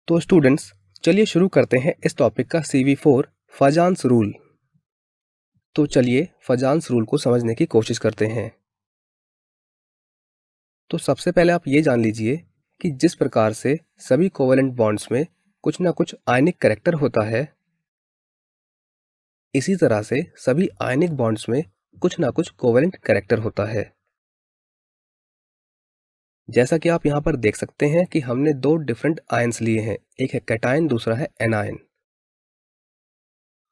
तो स्टूडेंट्स, चलिए शुरू करते हैं इस टॉपिक का CV4 फजान्स रूल। तो चलिए फजान्स रूल को समझने की कोशिश करते हैं। तो सबसे पहले आप ये जान लीजिए कि जिस प्रकार से सभी कोवेलेंट बॉन्ड्स में कुछ ना कुछ आयनिक कैरेक्टर होता है, इसी तरह से सभी आयनिक बॉन्ड्स में कुछ ना कुछ कोवेलेंट कैरेक्टर होता है। जैसा कि आप यहाँ पर देख सकते हैं कि हमने दो डिफरेंट आयंस लिए हैं, एक है कैटायन, दूसरा है एनायन।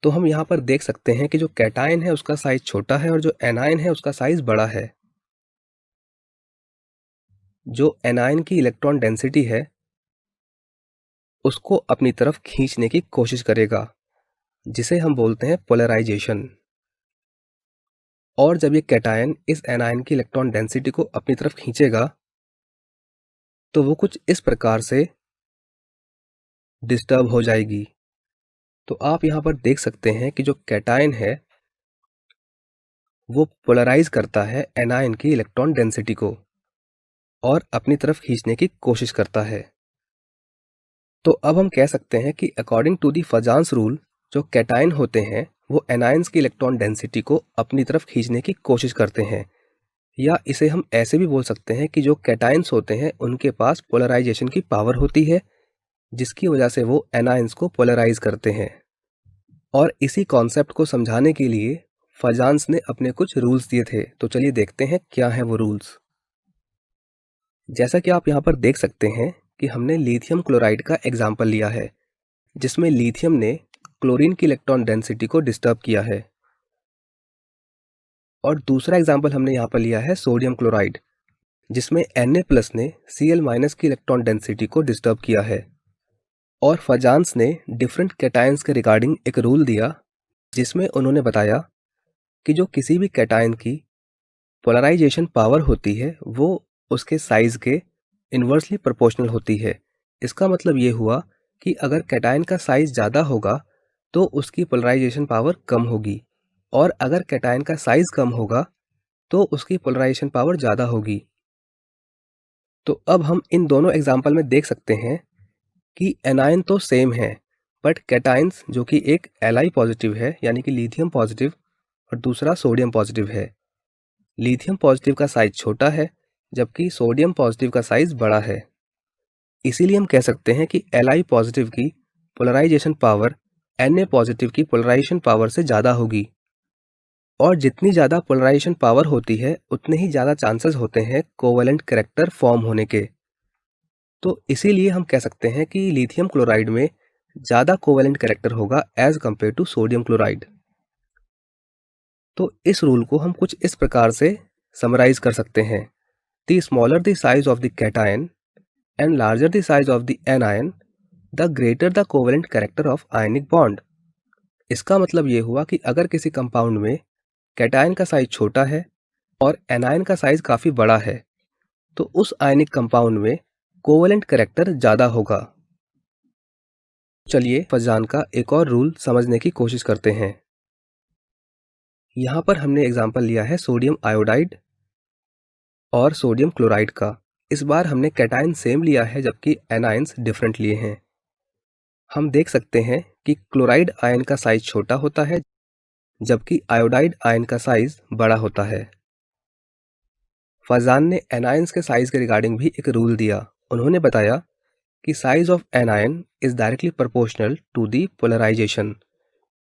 तो हम यहाँ पर देख सकते हैं कि जो कैटायन है उसका साइज छोटा है और जो एनायन है उसका साइज बड़ा है। जो एनायन की इलेक्ट्रॉन डेंसिटी है उसको अपनी तरफ खींचने की कोशिश करेगा, जिसे हम बोलते हैं पोलराइजेशन। और जब ये कैटायन इस एनायन की इलेक्ट्रॉन डेंसिटी को अपनी तरफ खींचेगा तो वो कुछ इस प्रकार से डिस्टर्ब हो जाएगी। तो आप यहाँ पर देख सकते हैं कि जो कैटायन है वो पोलराइज करता है एनायन की इलेक्ट्रॉन डेंसिटी को और अपनी तरफ खींचने की कोशिश करता है। तो अब हम कह सकते हैं कि according to the Fajans rule, जो कैटायन होते हैं वो एनायंस की इलेक्ट्रॉन डेंसिटी को अपनी तरफ खींचने की कोशिश करते हैं, या इसे हम ऐसे भी बोल सकते हैं कि जो कैटायंस होते हैं उनके पास पोलराइजेशन की पावर होती है, जिसकी वजह से वो एनायंस को पोलराइज करते हैं। और इसी कॉन्सेप्ट को समझाने के लिए फजान्स ने अपने कुछ रूल्स दिए थे। तो चलिए देखते हैं क्या है वो रूल्स। जैसा कि आप यहाँ पर देख सकते हैं कि हमने लिथियम क्लोराइड का एग्जाम्पल लिया है, जिसमें लिथियम ने क्लोरीन की इलेक्ट्रॉन डेंसिटी को डिस्टर्ब किया है। और दूसरा एग्जाम्पल हमने यहाँ पर लिया है सोडियम क्लोराइड, जिसमें Na+ ने Cl- की इलेक्ट्रॉन डेंसिटी को डिस्टर्ब किया है। और फजान्स ने डिफरेंट कैटायंस के रिगार्डिंग एक रूल दिया, जिसमें उन्होंने बताया कि जो किसी भी कैटायन की पोलराइजेशन पावर होती है वो उसके साइज के इन्वर्सली प्रोपोर्शनल होती है। इसका मतलब ये हुआ कि अगर कैटायन का साइज ज़्यादा होगा तो उसकी पोलराइजेशन पावर कम होगी, और अगर कैटायन का साइज कम होगा तो उसकी पोलराइजेशन पावर ज़्यादा होगी। तो अब हम इन दोनों एग्जाम्पल में देख सकते हैं कि एनायन तो सेम है, बट कैटायंस जो कि एक Li पॉजिटिव है यानी कि लिथियम पॉजिटिव और दूसरा सोडियम पॉजिटिव है। लिथियम पॉजिटिव का साइज छोटा है जबकि सोडियम पॉजिटिव का साइज बड़ा है। इसीलिए हम कह सकते हैं कि Li पॉजिटिव की पोलराइजेशन पावर Na पॉजिटिव की पोलराइजेशन पावर से ज़्यादा होगी, और जितनी ज़्यादा पोलराइजेशन पावर होती है उतने ही ज़्यादा चांसेस होते हैं कोवेलेंट कैरेक्टर फॉर्म होने के। तो इसीलिए हम कह सकते हैं कि लिथियम क्लोराइड में ज़्यादा कोवेलेंट कैरेक्टर होगा as compare to sodium chloride. तो इस रूल को हम कुछ इस प्रकार से समराइज कर सकते हैं: the smaller the size of the cation and larger the size of the anion, the greater the covalent character of ionic bond. इसका मतलब ये हुआ कि अगर किसी कंपाउंड में कैटायन का साइज छोटा है और एनायन का साइज काफ़ी बड़ा है तो उस आयनिक कंपाउंड में कोवेलेंट कैरेक्टर ज़्यादा होगा। चलिए फजान का एक और रूल समझने की कोशिश करते हैं। यहाँ पर हमने एग्जाम्पल लिया है सोडियम आयोडाइड और सोडियम क्लोराइड का। इस बार हमने कैटायन सेम लिया है जबकि एनायंस डिफरेंट लिए हैं। हम देख सकते हैं कि क्लोराइड आयन का साइज छोटा होता है जबकि आयोडाइड आयन का साइज बड़ा होता है। फजान ने एनायंस के साइज के रिगार्डिंग भी एक रूल दिया। उन्होंने बताया कि size of anion is directly proportional to the polarisation.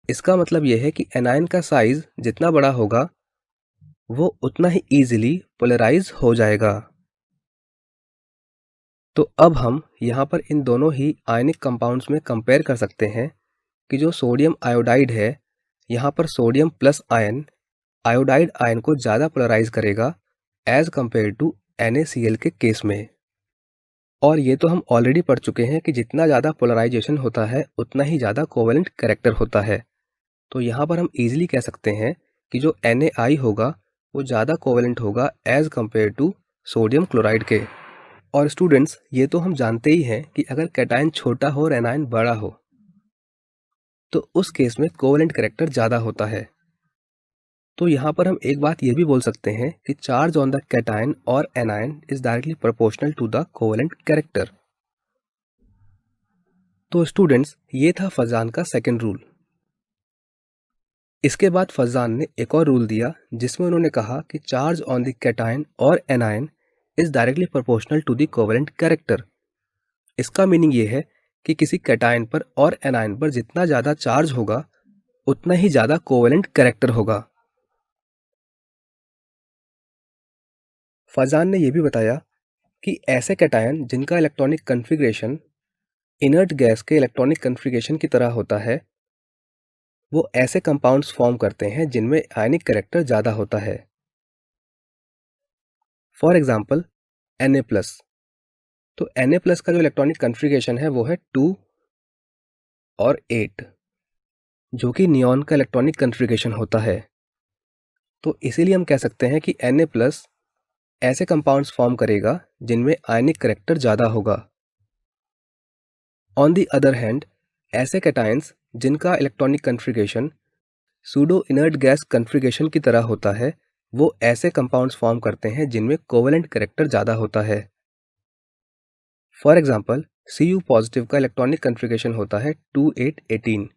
इसका मतलब यह है कि एनायन का साइज जितना बड़ा होगा वो उतना ही ईजिली पोलराइज हो जाएगा। तो अब हम यहाँ पर इन दोनों ही आयनिक कंपाउंड्स में कंपेयर कर सकते हैं कि जो सोडियम आयोडाइड है, यहाँ पर sodium plus ion iodide ion को ज़्यादा पोलराइज करेगा एज कंपेयर टू NaCl के केस में। और ये तो हम ऑलरेडी पढ़ चुके हैं कि जितना ज़्यादा पोलराइजेशन होता है उतना ही ज़्यादा कोवेलेंट कैरेक्टर होता है। तो यहाँ पर हम इजीली कह सकते हैं कि जो NaI होगा वो ज़्यादा कोवेलेंट होगा as compare to sodium chloride के। और स्टूडेंट्स, ये तो हम जानते ही हैं कि अगर कैटायन छोटा हो और एनायन बड़ा हो तो उस केस में कोवेलेंट कैरेक्टर ज़्यादा होता है। तो यहाँ पर हम एक बात ये भी बोल सकते हैं कि चार्ज ऑन द कैटायन और anion is directly proportional to the covalent character. तो स्टूडेंट्स, ये था फजान का सेकंड रूल। इसके बाद फजान ने एक और रूल दिया जिसमें उन्होंने कहा कि चार्ज ऑन द कैटायन और anion is directly proportional to the covalent character. इसका मीनिंग ये है कि किसी कैटायन पर और एनायन पर जितना ज़्यादा चार्ज होगा उतना ही ज़्यादा कोवेलेंट कैरेक्टर होगा। फजान ने यह भी बताया कि ऐसे कैटायन जिनका इलेक्ट्रॉनिक कन्फिग्रेशन इनर्ट गैस के इलेक्ट्रॉनिक कन्फिग्रेशन की तरह होता है, वो ऐसे कंपाउंड्स फॉर्म करते हैं जिनमें आयनिक कैरेक्टर ज़्यादा होता है। For example Na+। तो Na+ का जो इलेक्ट्रॉनिक कन्फिग्रेशन है वो है 2 और 8, जो कि नियॉन का इलेक्ट्रॉनिक कन्फिग्रेशन होता है। तो इसीलिए हम कह सकते हैं कि Na+ ऐसे कंपाउंड्स फॉर्म करेगा जिनमें आयनिक कैरेक्टर ज़्यादा होगा। ऑन द अदर हैंड, ऐसे कैटायंस जिनका electronic configuration pseudo inert gas configuration की तरह होता है, वो ऐसे कंपाउंड्स फॉर्म करते हैं जिनमें कोवेलेंट कैरेक्टर ज़्यादा होता है। फॉर एग्जाम्पल, Cu पॉजिटिव का इलेक्ट्रॉनिक कन्फिग्रेशन होता है 2818,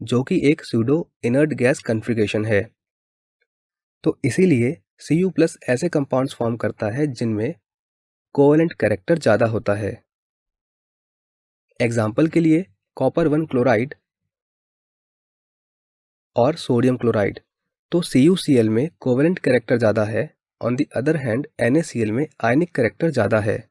जो कि एक सूडो इनर्ट गैस कन्फिग्रेशन है। तो इसीलिए Cu+ ऐसे कंपाउंड्स फॉर्म करता है जिनमें कोवेलेंट कैरेक्टर ज़्यादा होता है। एग्जाम्पल के लिए कॉपर 1 क्लोराइड और सोडियम क्लोराइड। तो CuCl में कोवेलेंट कैरेक्टर ज़्यादा है, on the other hand NaCl में आयनिक कैरेक्टर ज़्यादा है।